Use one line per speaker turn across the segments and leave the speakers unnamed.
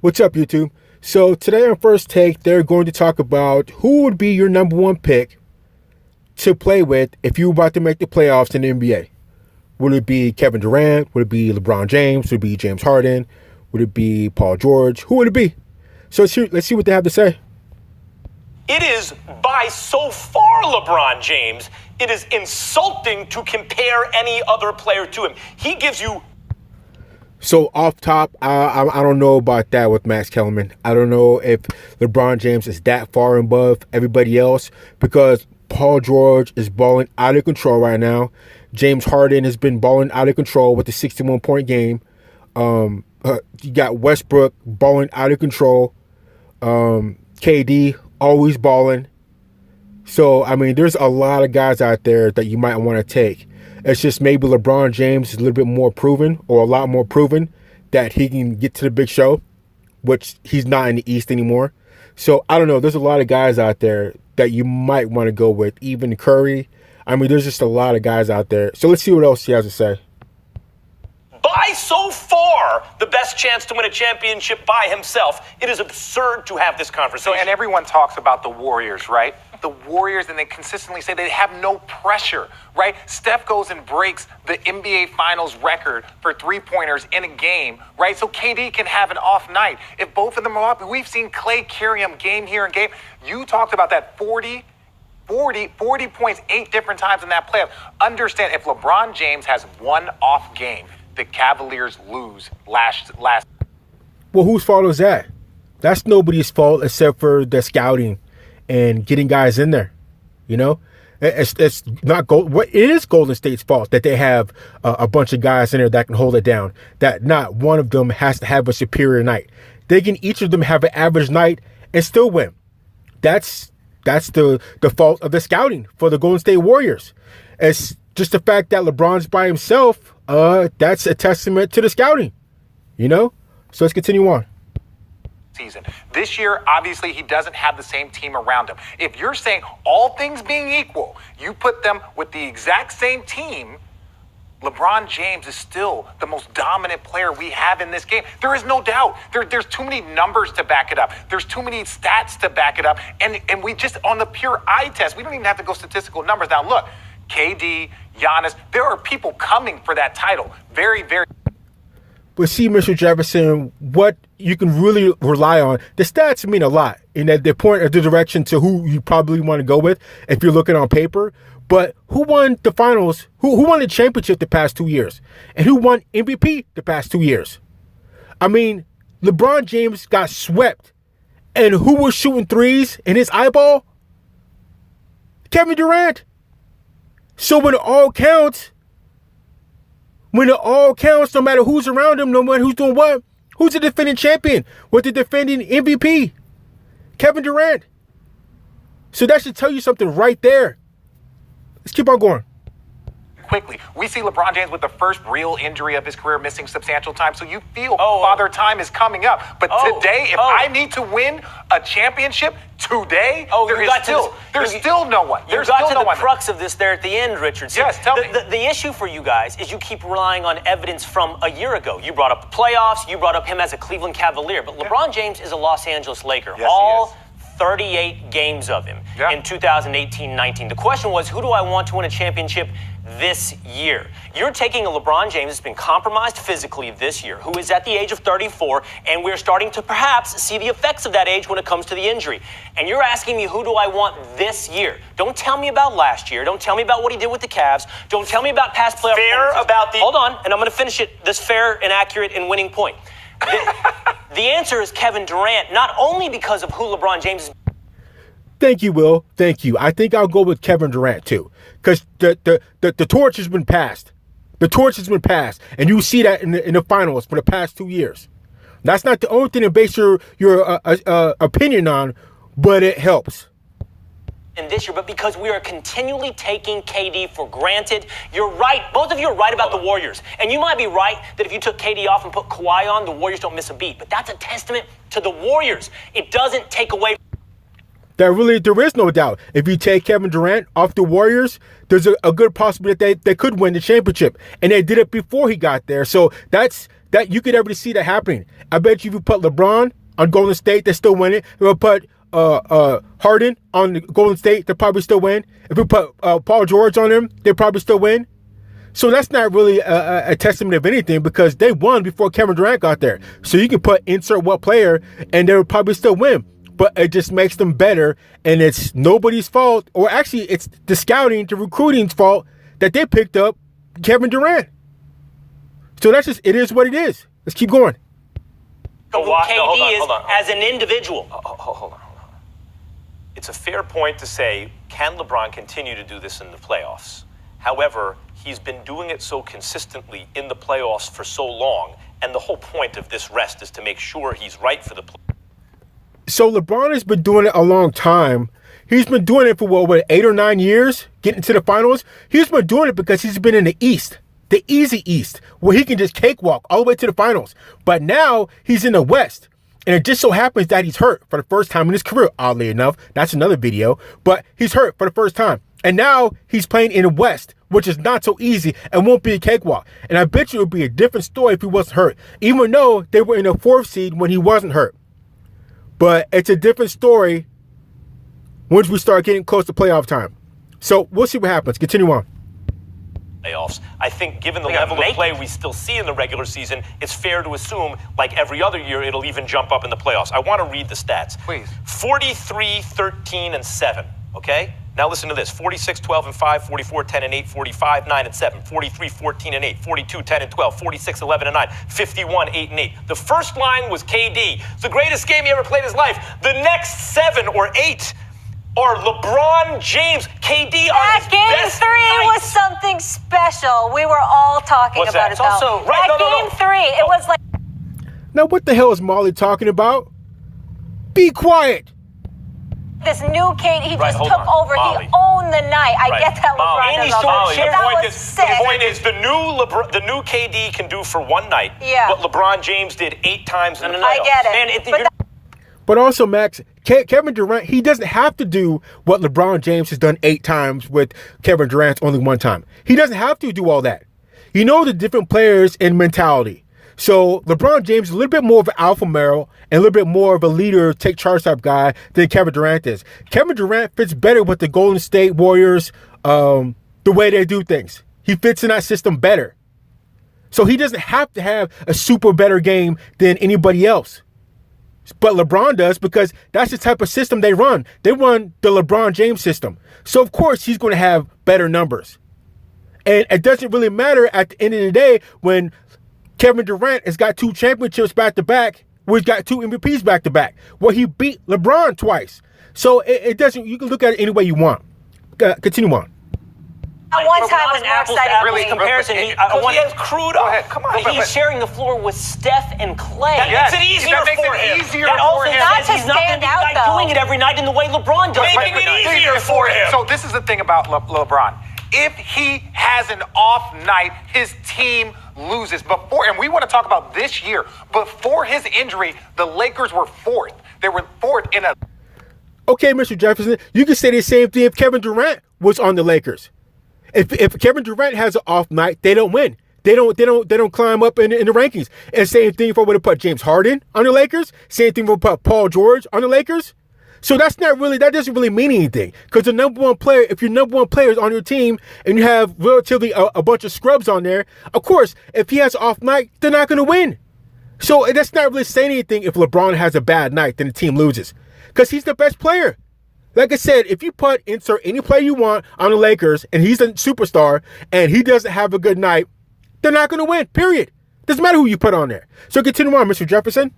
What's up, YouTube? So today on First Take, they're going to talk about who would be your number one pick to play with if you were about to make the playoffs in the NBA. Would it be Kevin Durant? Would it be LeBron James? Would it be James Harden? Would it be Paul George? Who would it be? So let's see what they have to say.
It is by so far LeBron James. It is insulting to compare any other player to him. He gives you...
So off top, I don't know about that with Max Kellerman. I don't know if LeBron James is that far above everybody else because Paul George is balling out of control right now. James Harden has been balling out of control with the 61-point game. You got Westbrook balling out of control. KD always balling. So, I mean, there's a lot of guys out there that you might want to take. It's just maybe LeBron James is a little bit more proven or a lot more proven that he can get to the big show, which he's not in the East anymore. So, I don't know. There's a lot of guys out there that you might want to go with. Even Curry. I mean, there's just a lot of guys out there. So, let's see what else he has to say.
By so far the best chance to win a championship by himself. It is absurd to have this conversation.
So, and everyone talks about the Warriors, right? The Warriors, and they consistently say they have no pressure, right? Steph goes and breaks the NBA Finals record for three-pointers in a game, right? So KD can have an off night. If both of them are up, we've seen Klay carry him game here and game. You talked about that 40 points 8 different times in that playoff. Understand, if LeBron James has one off game, the Cavaliers lose last.
Well, whose fault is that? That's nobody's fault except for the scouting and getting guys in there. You know, it's not it is Golden State's fault that they have a bunch of guys in there that can hold it down. That not one of them has to have a superior night. They can each of them have an average night and still win. That's the fault of the scouting for the Golden State Warriors. It's just the fact that LeBron's by himself. That's a testament to the scouting, you know? So let's continue on.
Season. This year, obviously, he doesn't have the same team around him. If you're saying all things being equal, you put them with the exact same team, LeBron James is still the most dominant player we have in this game. There is no doubt. There's too many numbers to back it up. There's too many stats to back it up. And we just, on the pure eye test, we don't even have to go statistical numbers. Now, look, KD, Giannis, there are people coming for that title. Very, very.
But see, Mr. Jefferson, what you can really rely on, the stats mean a lot in that they point the direction to who you probably want to go with if you're looking on paper. But who won the finals? Who won the championship the past 2 years? And who won MVP the past 2 years? I mean, LeBron James got swept. And who was shooting threes in his eyeball? Kevin Durant. So when it all counts, no matter who's around him, no matter who's doing what, who's the defending champion? What's the defending MVP? Kevin Durant. So that should tell you something right there. Let's keep on going.
Quickly, we see LeBron James with the first real injury of his career, missing substantial time. So you feel Father Time is coming up. But today, if I need to win a championship today, there's still no one.
You got to the crux of this there at the end, Richardson.
Yes, tell me.
The issue for you guys is you keep relying on evidence from a year ago. You brought up the playoffs. You brought up him as a Cleveland Cavalier. But LeBron James is a Los Angeles Laker.
Yes, he is.
38 games of him in 2018-19. The question was, who do I want to win a championship this year? You're taking a LeBron James that's been compromised physically this year, who is at the age of 34, and we're starting to perhaps see the effects of that age when it comes to the injury. And you're asking me, who do I want this year? Don't tell me about last year. Don't tell me about what he did with the Cavs. Don't tell me about past playoff performances. Hold on, and I'm going to finish it, this fair and accurate and winning point. The answer is Kevin Durant, not only because of who LeBron James is.
Thank you, Will. Thank you. I think I'll go with Kevin Durant, too, because the torch has been passed. The torch has been passed, and you see that in the finals for the past 2 years. That's not the only thing to base your opinion on, but it helps.
In this year, but because we are continually taking KD for granted. You're right. Both of you are right about the Warriors. And you might be right that if you took KD off and put Kawhi on, the Warriors don't miss a beat. But that's a testament to the Warriors. It doesn't take away.
There is no doubt. If you take Kevin Durant off the Warriors, there's a good possibility that they could win the championship. And they did it before he got there. So that's that you could ever see that happening. I bet you if you put LeBron on Golden State, they're still winning. If you put Harden on the Golden State, they'll probably still win. If you put Paul George on them, they'll probably still win. So that's not really a testament of anything because they won before Kevin Durant got there. So you can put insert what player and they will probably still win. But it just makes them better, and it's nobody's fault, or actually it's the scouting, the recruiting's fault that they picked up Kevin Durant. So that's just, it is what it is. Let's keep going.
KD
hold on.
as an individual.
Hold on. It's a fair point to say, can LeBron continue to do this in the playoffs? However, he's been doing it so consistently in the playoffs for so long, and the whole point of this rest is to make sure he's right for the playoffs.
So LeBron has been doing it a long time. He's been doing it for, what 8 or 9 years, getting to the finals. He's been doing it because he's been in the East, the easy East, where he can just cakewalk all the way to the finals. But now he's in the West. And it just so happens that he's hurt for the first time in his career, oddly enough. That's another video. But he's hurt for the first time. And now he's playing in the West, which is not so easy and won't be a cakewalk. And I bet you it would be a different story if he wasn't hurt, even though they were in the 4th seed when he wasn't hurt. But it's a different story once we start getting close to playoff time. So we'll see what happens. Continue on.
Playoffs. I think given the level of play we still see in the regular season, it's fair to assume, like every other year, it'll even jump up in the playoffs. I want to read the stats.
Please.
43, 13, and 7, okay? Now listen to this. 46, 12, and 5, 44, 10, and 8, 45, 9, and 7, 43, 14, and 8, 42, 10, and 12, 46, 11, and 9, 51, 8, and 8. The first line was KD. It's the greatest game he ever played in his life. The next 7 or 8 are LeBron James. KD on his
Game
best
3
night.
was something special. We were all talking
What's
about
that?
it, though.
Also, right,
Game 3, it was like...
Now, what the hell is Molly talking about? Be quiet.
This new KD, he
Right,
just
hold
took
on.
over.
Molly.
He owned the night. I
Right.
get that
Molly.
LeBron
And
does all
Molly,
that.
the
That
point
was
is,
sick.
the point is the new KD can do for one night
Yeah.
what LeBron James did 8 times in the playoffs.
I get it.
Man,
But
But also, Max, Kevin Durant, he doesn't have to do what LeBron James has done 8 times with Kevin Durant only 1 time. He doesn't have to do all that. You know the different players and mentality. So LeBron James is a little bit more of an alpha male and a little bit more of a leader, take charge type guy than Kevin Durant is. Kevin Durant fits better with the Golden State Warriors, the way they do things. He fits in that system better. So he doesn't have to have a super better game than anybody else. But LeBron does because that's the type of system they run. They run the LeBron James system. So, of course, he's going to have better numbers. And it doesn't really matter at the end of the day when Kevin Durant has got 2 championships back-to-back, where he's got 2 MVPs back-to-back, where he beat LeBron twice. So it doesn't, you can look at it any way you want. Continue on.
one time
Not
was
an
more
apples to
exciting.
apples
Really?
comparison.
He has crude
Go
up.
ahead. Come on.
He's sharing the floor with Steph and Clay.
That
Yes,
makes it easier
that makes
for
it
him.
easier
That also
for him.
Not
says
to
he's not going to
stand
be
out,
the guy
though.
doing it every night in the way LeBron does.
Making it easier for him.
So this is the thing about LeBron. If he has an off night, his team loses. And we want to talk about this year. Before his injury, the Lakers were 4th. They were 4th in a...
Okay, Mr. Jefferson, you can say the same thing if Kevin Durant was on the Lakers. If Kevin Durant has an off night, they don't win. They don't climb up in the rankings. And same thing if I would have put James Harden on the Lakers. Same thing if I put Paul George on the Lakers. So that doesn't really mean anything. Because the number one player, if your number one player is on your team and you have relatively a bunch of scrubs on there, of course, if he has an off night, they're not going to win. So that's not really saying anything if LeBron has a bad night, then the team loses. Because he's the best player. Like I said, if you insert any player you want on the Lakers and he's a superstar and he doesn't have a good night, they're not going to win, period. Doesn't matter who you put on there. So continue on, Mr. Jefferson.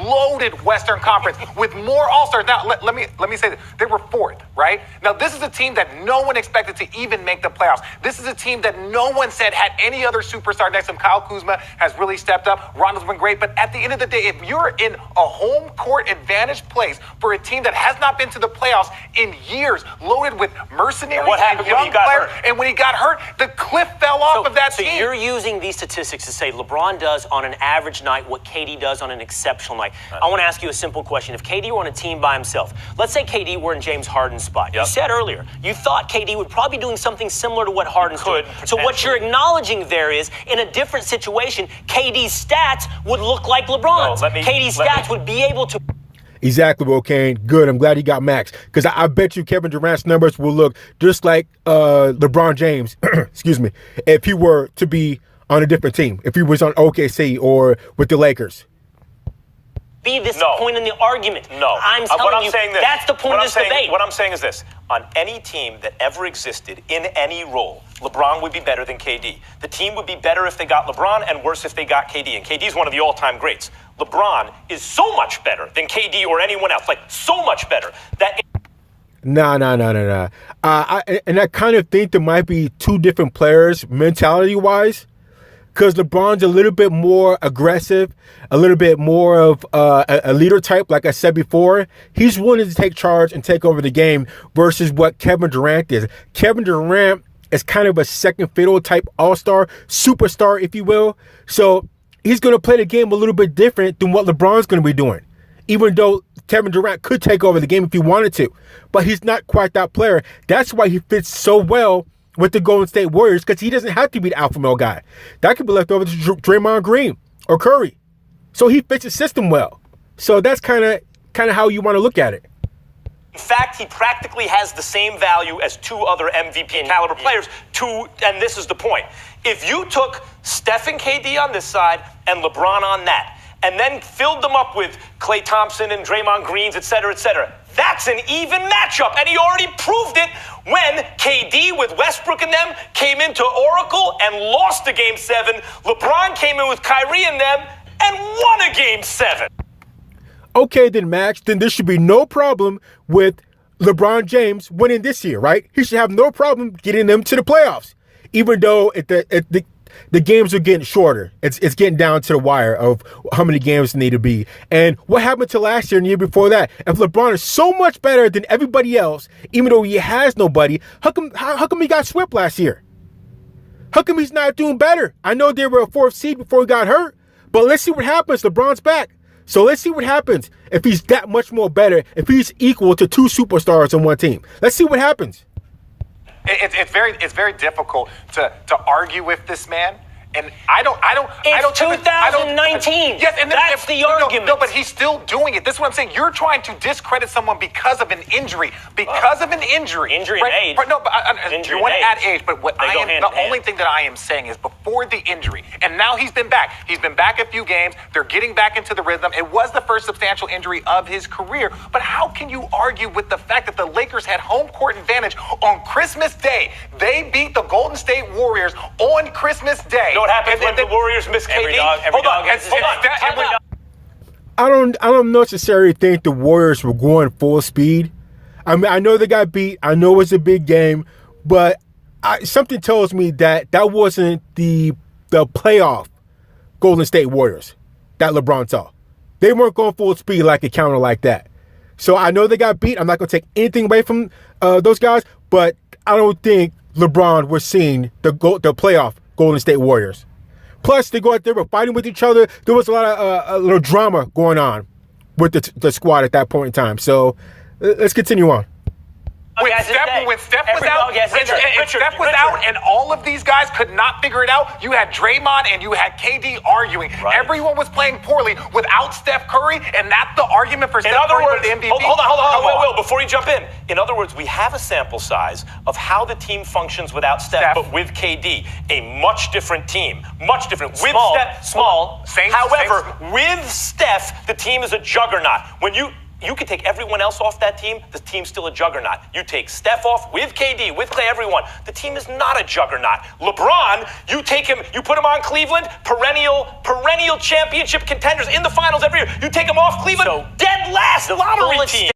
Loaded Western Conference with more All-Stars. Now, let me say this. They were 4th, right? Now, this is a team that no one expected to even make the playoffs. This is a team that no one said had any other superstar next to him. Kyle Kuzma has really stepped up. Rondo's been great. But at the end of the day, if you're in a home court advantage place for a team that has not been to the playoffs in years, loaded with mercenaries
And what happened
and
when
young
he got
players,
hurt?
and when he got hurt, the cliff fell off of that
so
team.
you're using these statistics to say LeBron does on an average night what KD does on an exceptional Mike. I want to ask you a simple question. If KD were on a team by himself, let's say KD were in James Harden's spot. You said earlier, you thought KD would probably be doing something similar to what Harden's doing. So what you're acknowledging there is, in a different situation, KD's stats would look like LeBron's. KD's stats would be able to...
Exactly, Will Kane. Good. I'm glad he got Max. Because I bet you Kevin Durant's numbers will look just like LeBron James, excuse me, if he were to be on a different team, if he was on OKC or with the Lakers.
Be this point in the argument.
No.
I'm telling you, that's the point of this debate.
What I'm saying is this. On any team that ever existed in any role, LeBron would be better than KD. The team would be better if they got LeBron and worse if they got KD. And KD is one of the all-time greats. LeBron is so much better than KD or anyone else. Like, so much better.
Nah. And I kind of think there might be two different players mentality-wise. Because LeBron's a little bit more aggressive, a little bit more of a leader type, like I said before. He's willing to take charge and take over the game versus what Kevin Durant is. Kevin Durant is kind of a second fiddle type all-star, superstar, if you will. So he's going to play the game a little bit different than what LeBron's going to be doing. Even though Kevin Durant could take over the game if he wanted to. But he's not quite that player. That's why he fits so well with the Golden State Warriors, because he doesn't have to be the alpha male guy. That could be left over to Draymond Green or Curry. So he fits the system well. So that's kind of how you want to look at it.
In fact, he practically has the same value as two other MVP caliber players. And this is the point. If you took Steph and KD on this side and LeBron on that, and then filled them up with Klay Thompson and Draymond Greens, et cetera, that's an even matchup. And he already proved it when KD with Westbrook and them came into Oracle and lost a Game 7. LeBron came in with Kyrie and them and won a Game 7.
Okay, then, Max, then there should be no problem with LeBron James winning this year, right? He should have no problem getting them to the playoffs, even though the games are getting shorter. It's getting down to the wire of how many games need to be. And what happened to last year and the year before that? If LeBron is so much better than everybody else, even though he has nobody, how come he got swept last year? How come he's not doing better? I know they were a 4th seed before he got hurt, but let's see what happens. LeBron's back. So let's see what happens if he's that much more better, if he's equal to two superstars on one team. Let's see what happens.
It's very difficult to argue with this man. And I don't.
It's 2019.
Yes, and
that's the argument.
No, but he's still doing it. This is what I'm saying. You're trying to discredit someone because of an injury. Because of an injury.
Injury and age.
No, but you want to add age. But what the only thing that I am saying is before the injury, and now he's been back. He's been back a few games. They're getting back into the rhythm. It was the first substantial injury of his career. But how can you argue with the fact that the Lakers had home court advantage on Christmas Day? They beat the Golden State Warriors on Christmas Day.
You know what happens when the Warriors miss KD? Hold on.
I don't necessarily think the Warriors were going full speed. I mean, I know they got beat. I know it was a big game, but something tells me that wasn't the playoff Golden State Warriors that LeBron saw. They weren't going full speed like a counter like that. So I know they got beat. I'm not going to take anything away from those guys, but I don't think LeBron was seeing the playoff Golden State Warriors. Plus, they go out there, were fighting with each other. There was a lot of a little drama going on with the squad at that point in time. So let's continue on.
When Steph was out and all of these guys could not figure it out, you had Draymond and you had KD arguing. Right. Everyone was playing poorly without Steph Curry, and that's the argument for Steph Curry for the MVP.
Hold on, Will, before you jump in. In other words, we have a sample size of how the team functions without Steph. But with KD. A much different team. Much different. With small. However, with Steph, the team is a juggernaut. When you can take everyone else off that team, the team's still a juggernaut. You take Steph off with KD, with Klay, everyone, the team is not a juggernaut. LeBron, you take him, you put him on Cleveland, perennial championship contenders in the finals every year. You take him off Cleveland, dead last lottery team.